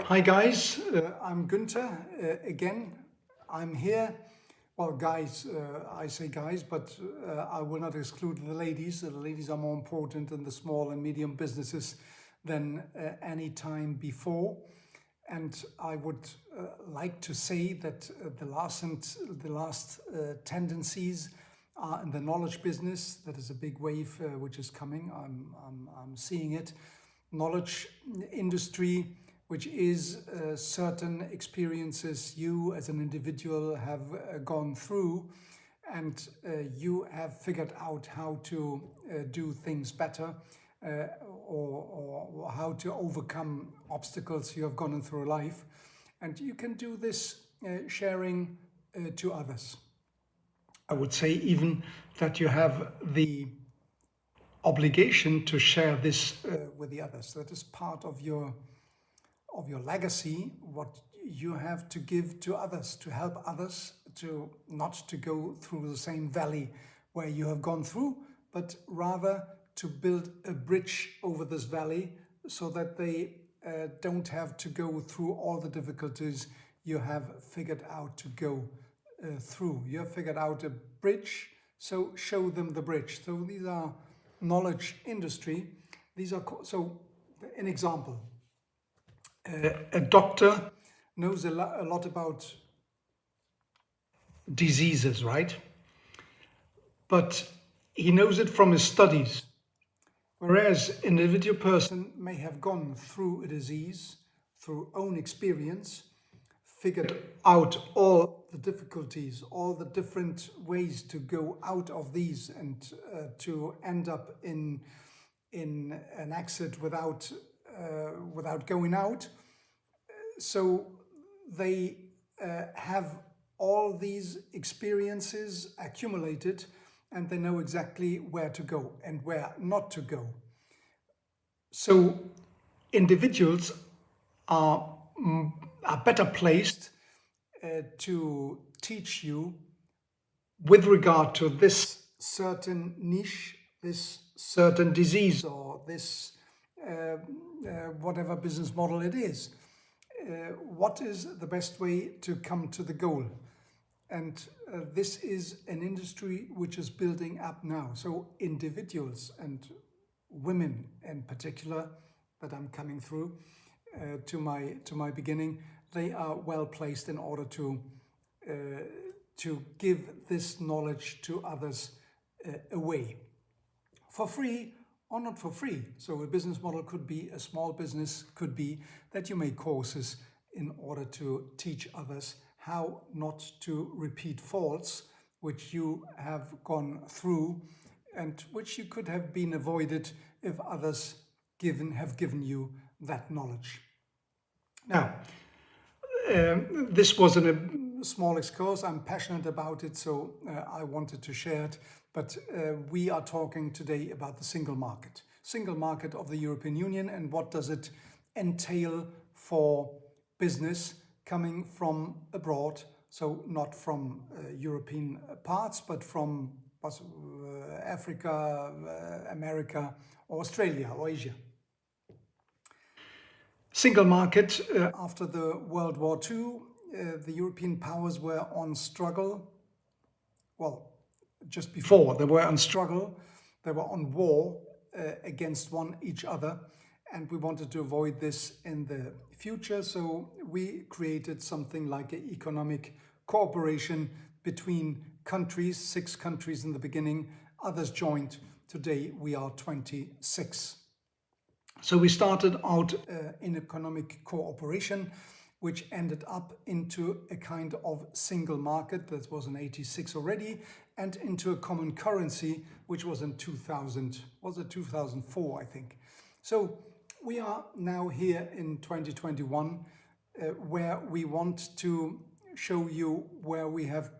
Hi guys, I'm Günther again. I'm here. Well, guys, I say guys, but I will not exclude the ladies. The ladies are more important in the small and medium businesses than any time before. And I would like to say that the last tendencies are in the knowledge business. That is a big wave which is coming. I'm seeing it. Knowledge industry, which is certain experiences you as an individual have gone through, and you have figured out how to do things better, or how to overcome obstacles you have gone through life. And you can do this sharing to others. I would say even that you have the obligation to share this with the others. That is part of your legacy, what you have to give to others, to help others to not to go through the same valley where you have gone through, but rather to build a bridge over this valley so that they don't have to go through all the difficulties you have figured out to go through. You have figured out a bridge, so show them the bridge. So these are knowledge industry. These are so an example. A doctor knows a lot about diseases, right? But he knows it from his studies. Whereas an individual person may have gone through a disease, through own experience, figured out all the difficulties, all the different ways to go out of these and to end up in an exit without going out. So they have all these experiences accumulated, and they know exactly where to go and where not to go. So individuals are better placed to teach you with regard to this certain niche, this certain disease, or this whatever business model it is. What is the best way to come to the goal? And this is an industry which is building up now. So individuals and women in particular, that I'm coming through to my beginning, they are well placed in order to give this knowledge to others away for free or not for free. So a business model could be, a small business could be that you make courses in order to teach others how not to repeat faults which you have gone through and which you could have been avoided if others have given you that knowledge. Now, this was a small excursus. I'm passionate about it, so I wanted to share it. But we are talking today about the single market of the European Union, and what does it entail for business coming from abroad, so not from European parts, but from Africa, America, or Australia, or Asia. Single market, after the World War II, the European powers were on struggle. Well, just before they were on struggle, they were on war against each other, and we wanted to avoid this in the future, so we created something like an economic cooperation between countries, 6 countries in the beginning, others joined. Today we are 26. So we started out in economic cooperation, which ended up into a kind of single market that was in 86 already, and into a common currency, which was in 2004, I think. So we are now here in 2021, where we want to show you where we have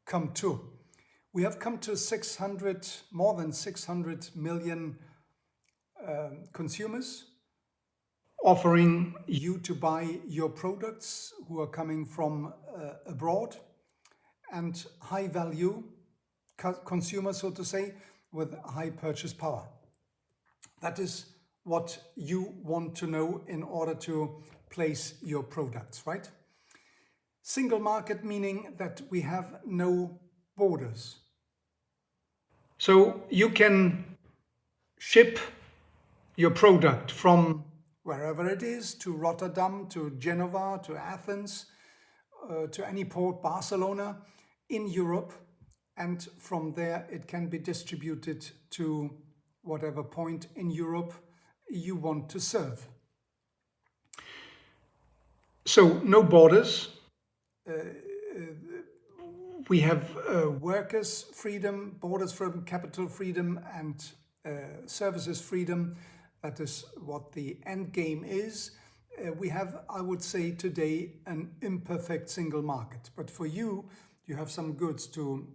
come to. We have come to more than 600 million consumers, offering you to buy your products who are coming from abroad, and high value consumers, so to say, with high purchase power. That is what you want to know in order to place your products, right? Single market meaning that we have no borders. So you can ship your product from wherever it is to Rotterdam, to Genova, to Athens, to any port, Barcelona, in Europe, and from there it can be distributed to whatever point in Europe you want to serve. So no borders. We have workers' freedom, borders freedom, capital freedom, and services freedom. That is what the end game is. We have, I would say today, an imperfect single market. But for you, you have some goods to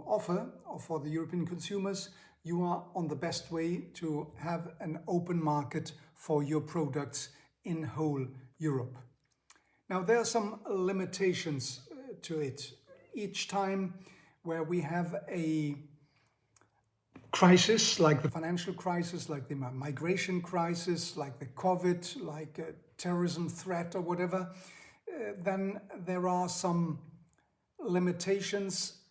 offer, or for the European consumers, you are on the best way to have an open market for your products in whole Europe. Now, there are some limitations to it. Each time where we have a crisis, like the financial crisis, like the migration crisis, like the COVID, like a terrorism threat or whatever, then there are some limitations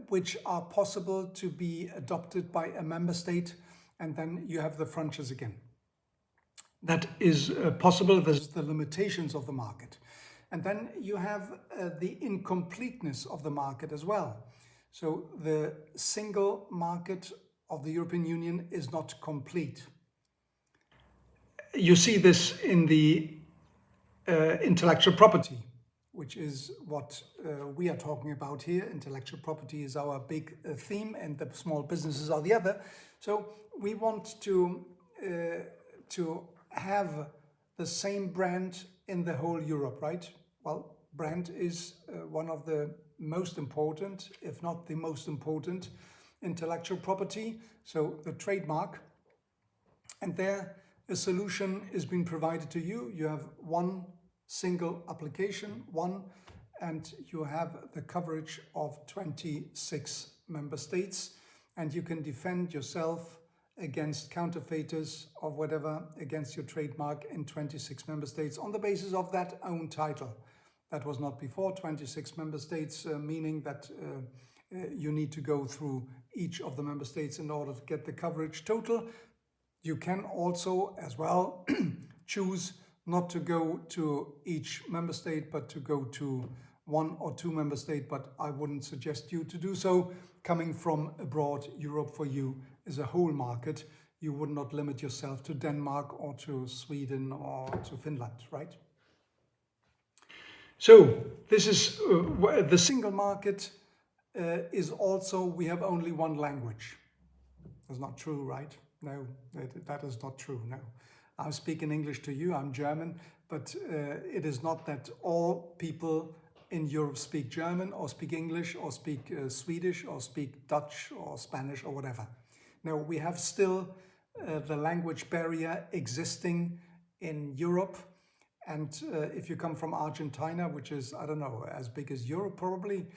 which are possible to be adopted by a member state, and then you have the frontiers again. That is possible. There's the limitations of the market. And then you have the incompleteness of the market as well. So the single market of the European Union is not complete. You see this in the intellectual property, which is what we are talking about here. Intellectual property is our big theme, and the small businesses are the other. So we want to have the same brand in the whole Europe, right? Well, brand is one of the most important, if not the most important, intellectual property, so the trademark. And there a solution is being provided to you. You have one single application, and you have the coverage of 26 member states, and you can defend yourself against counterfeiters or whatever against your trademark in 26 member states on the basis of that own title. That was not before. 26 member states, meaning that you need to go through each of the member states in order to get the coverage total. You can also as well choose not to go to each member state, but to go to one or two member states, but I wouldn't suggest you to do so. Coming from abroad, Europe for you is a whole market. You would not limit yourself to Denmark or to Sweden or to Finland, right? So this is the single market is also, we have only one language. That's not true, right? No, that is not true, no. I'm speaking English to you, I'm German, but it is not that all people in Europe speak German or speak English or speak Swedish or speak Dutch or Spanish or whatever. No, we have still the language barrier existing in Europe. And if you come from Argentina, which is, I don't know, as big as Europe probably,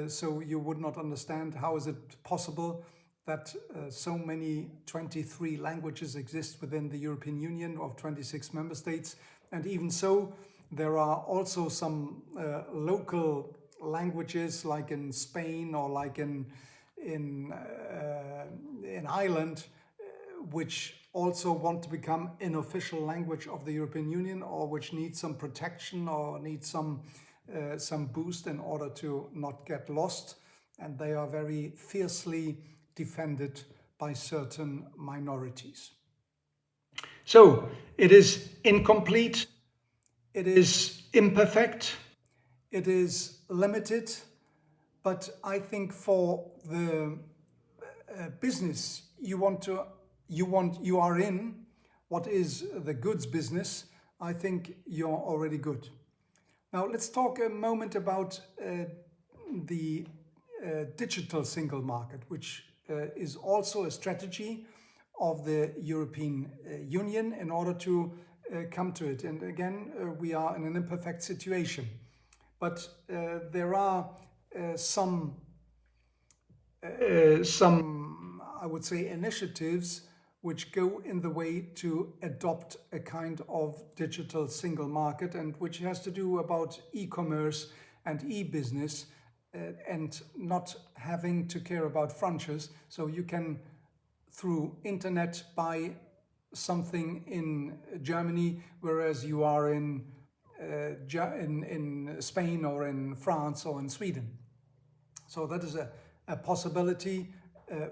so you would not understand how is it possible that so many 23 languages exist within the European Union of 26 member states. And even so, there are also some local languages like in Spain or like in Ireland, which also want to become an official language of the European Union, or which need some protection or need some boost in order to not get lost. And they are very fiercely defended by certain minorities. So it is incomplete, it is imperfect, it is limited, but I think for the business you are in, what is the goods business, I think you're already good. Now let's talk a moment about the digital single market, which is also a strategy of the European Union in order to come to it. And again, we are in an imperfect situation. But there are some, I would say, initiatives which go in the way to adopt a kind of digital single market, and which has to do about e-commerce and e-business, and not having to care about franchise. So you can, through internet, buy something in Germany, whereas you are in Spain or in France or in Sweden. So that is a possibility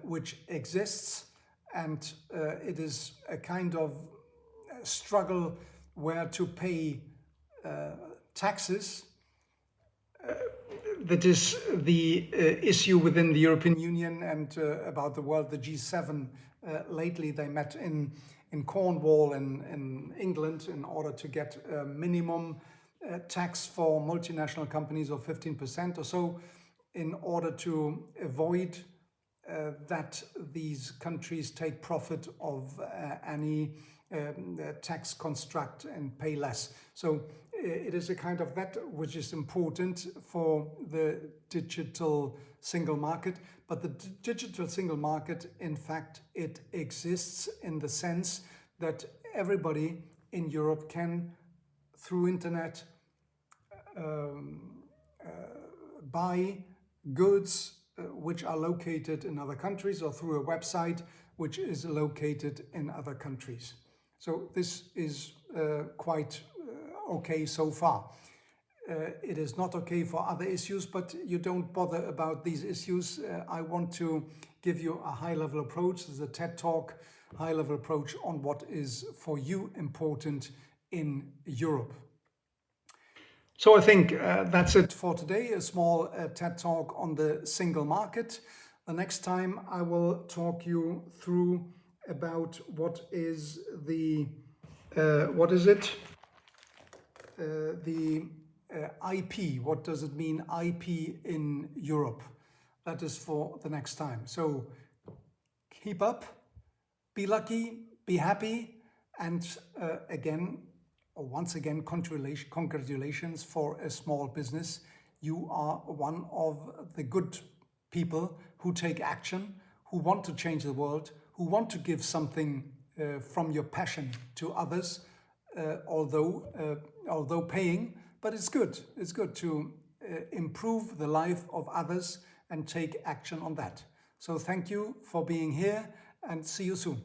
which exists, and it is a kind of struggle where to pay taxes. That is the issue within the European Union and about the world. The G7 lately they met in Cornwall in England in order to get a minimum tax for multinational companies of 15% or so, in order to avoid that these countries take profit of any tax construct and pay less. So it is a kind of that which is important for the digital single market. But the digital single market, in fact, it exists in the sense that everybody in Europe can, through internet, buy goods which are located in other countries, or through a website which is located in other countries. So this is quite okay so far. It is not okay for other issues, but you don't bother about these issues. I want to give you a high-level approach. This is a TED Talk, high-level approach on what is for you important in Europe. So I think that's it for today, a small TED Talk on the single market. The next time I will talk you through about what is the, IP. What does it mean, IP in Europe? That is for the next time. So keep up, be lucky, be happy, and once again, congratulations for a small business. You are one of the good people who take action, who want to change the world, who want to give something from your passion to others, although paying. But it's good. It's good to improve the life of others and take action on that. So thank you for being here, and see you soon.